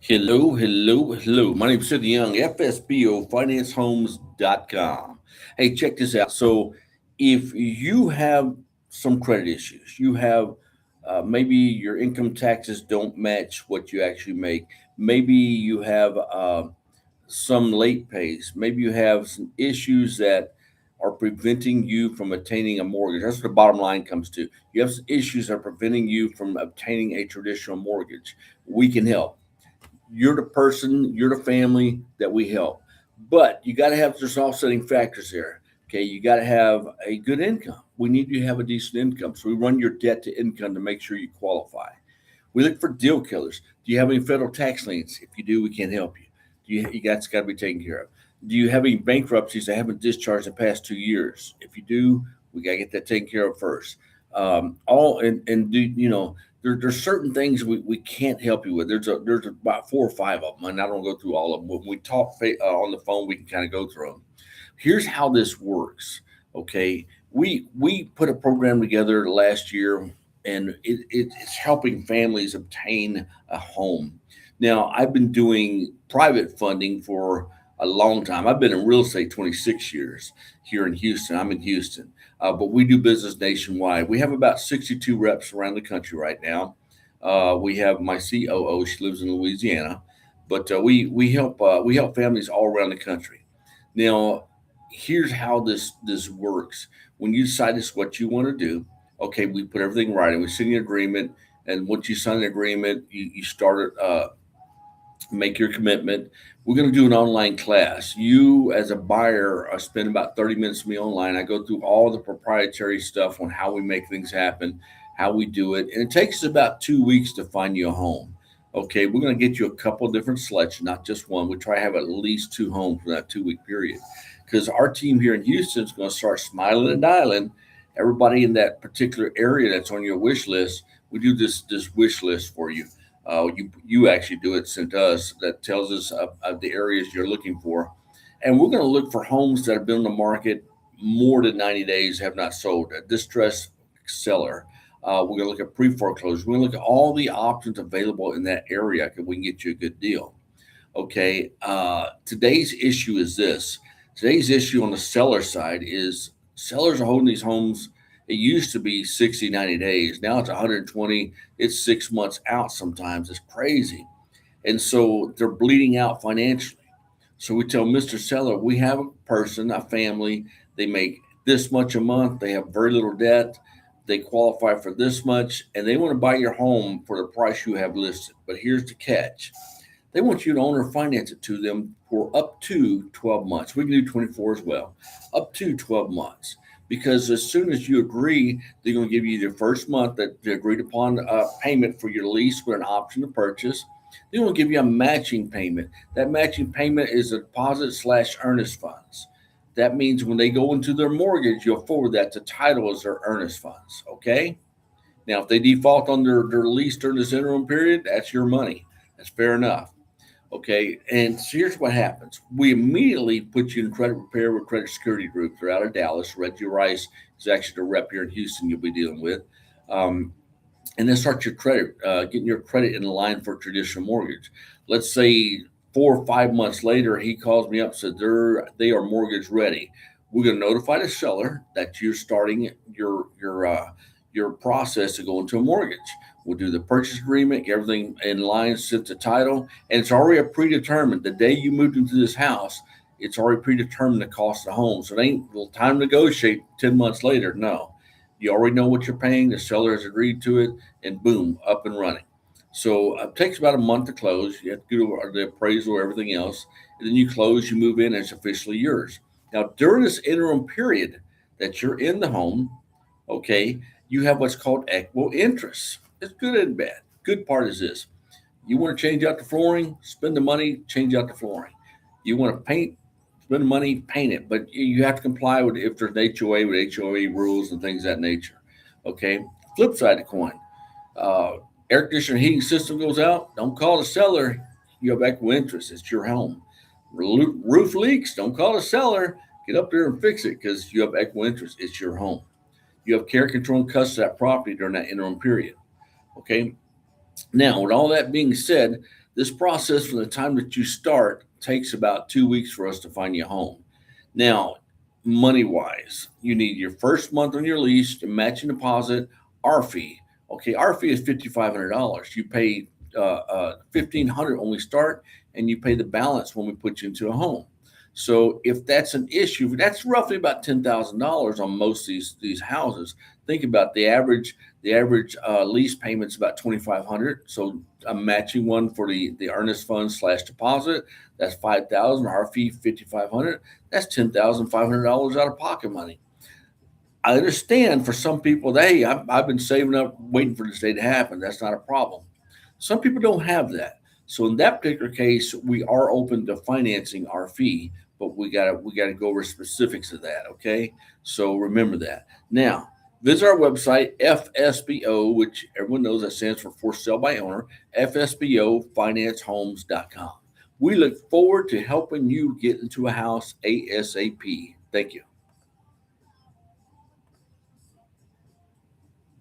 Hello, hello, hello. My name is Sidney Young, FSBOFinanceHomes.com. Hey, check this out. So, if you have some credit issues, you have maybe your income taxes don't match what you actually make, maybe you have some late pays, maybe you have some issues that are preventing you from obtaining a mortgage. That's what the bottom line comes to. You have some issues that are preventing you from obtaining a traditional mortgage. We can help. You're the person, you're the family that we help. But you got to have there's offsetting factors there. Okay, you got to have a good income. We need you to have a decent income. So we run your debt to income to make sure you qualify. We look for deal killers. Do you have any federal tax liens? If you do, we can't help you. You that's got to be taken care of. Do you have any bankruptcies that haven't discharged in the past 2 years? If you do, we got to get that taken care of first. All and do there's certain things we can't help you with. There's about four or five of them, and I don't go through all of them. When we talk on the phone, we can kind of go through them. Here's how this works. Okay, we put a program together last year, and it's helping families obtain a home. Now, I've been doing private funding for a long time. I've been in real estate 26 years here in Houston. I'm in Houston, but we do business nationwide. We have about 62 reps around the country right now. We have my COO. She lives in Louisiana, but we help families all around the country. Now, here's how this works. When you decide this is what you want to do, okay, we put everything right, and we sign an agreement. And once you sign an agreement, you start make your commitment. We're going to do an online class. You, as a buyer, spend about 30 minutes with me online. I go through all the proprietary stuff on how we make things happen, how we do it. And it takes us about 2 weeks to find you a home. Okay, we're going to get you a couple of different selections, not just one. We try to have at least two homes for that 2 week period. Because our team here in Houston is going to start smiling and dialing. Everybody in that particular area that's on your wish list, we do this wish list for you. You actually do it sent to us that tells us of the areas you're looking for, and we're going to look for homes that have been on the market more than 90 days, have not sold. A distressed seller. We're going to look at pre foreclosure. We're going to look at all the options available in that area because we can get you a good deal. Okay. Today's issue is this. Today's issue on the seller side is sellers are holding these homes. It used to be 60, 90 days. Now it's 120. It's 6 months out sometimes. It's crazy. And so they're bleeding out financially. So we tell Mr. Seller, we have a person, a family, they make this much a month, they have very little debt, they qualify for this much, and they want to buy your home for the price you have listed. But here's the catch. They want you to own or finance it to them for up to 12 months. We can do 24 as well, up to 12 months. Because as soon as you agree, they're going to give you the first month that the agreed upon payment for your lease with an option to purchase. They're going to give you a matching payment. That matching payment is a deposit slash earnest funds. That means when they go into their mortgage, you'll forward that to title as their earnest funds. Okay? Now, if they default on their lease during this interim period, that's your money. That's fair enough. Okay, and so here's what happens. We immediately put you in credit repair with Credit Security Group. They're out of Dallas. Reggie Rice is actually the rep here in Houston you'll be dealing with. Um, and then start your credit, getting your credit in line for a traditional mortgage. Let's say 4 or 5 months later, he calls me up and said they are mortgage ready. We're going to notify the seller that you're starting your process to go into a mortgage. We'll do the purchase agreement, get everything in line, set the title, and it's already a predetermined. The day you moved into this house, it's already predetermined the cost of the home. So it ain't time to negotiate 10 months later. No, you already know what you're paying. The seller has agreed to it, and boom, up and running. So it takes about a month to close. You have to do the appraisal, everything else, and then you close. You move in, and it's officially yours. Now, during this interim period that you're in the home, okay, you have what's called equitable interest. It's good and bad. Good part is this: you want to change out the flooring, spend the money, change out the flooring. You want to paint, spend the money, paint it, but you have to comply with if there's HOA with HOA rules and things of that nature. Okay. Flip side of the coin: uh, air conditioner heating system goes out. Don't call the seller. You have equitable interest. It's your home. Roof leaks. Don't call the seller. Get up there and fix it because you have equitable interest. It's your home. You have care, control, and custody of that property during that interim period. Okay. Now, with all that being said, This process from the time that you start takes about 2 weeks for us to find you a home. Now, money wise, you need your first month on your lease, your matching deposit, our fee. Okay, our fee is $5,500. You pay 1,500 when we start, and you pay the balance when we put you into a home. So if that's an issue, that's roughly about $10,000 on most of these houses. Think about the average lease payment's about 2,500. So I'm matching one for the earnest fund slash deposit. That's 5,000. Our fee 5,500. That's $10,500 out of pocket money. I understand for some people, hey, I've been saving up, waiting for this day to happen. That's not a problem. Some people don't have that. So in that particular case, we are open to financing our fee, but we gotta go over specifics of that. Okay. So remember that. Now, visit our website, FSBO, which everyone knows that stands for sale by owner, FSBOFinanceHomes.com. We look forward to helping you get into a house ASAP. Thank you.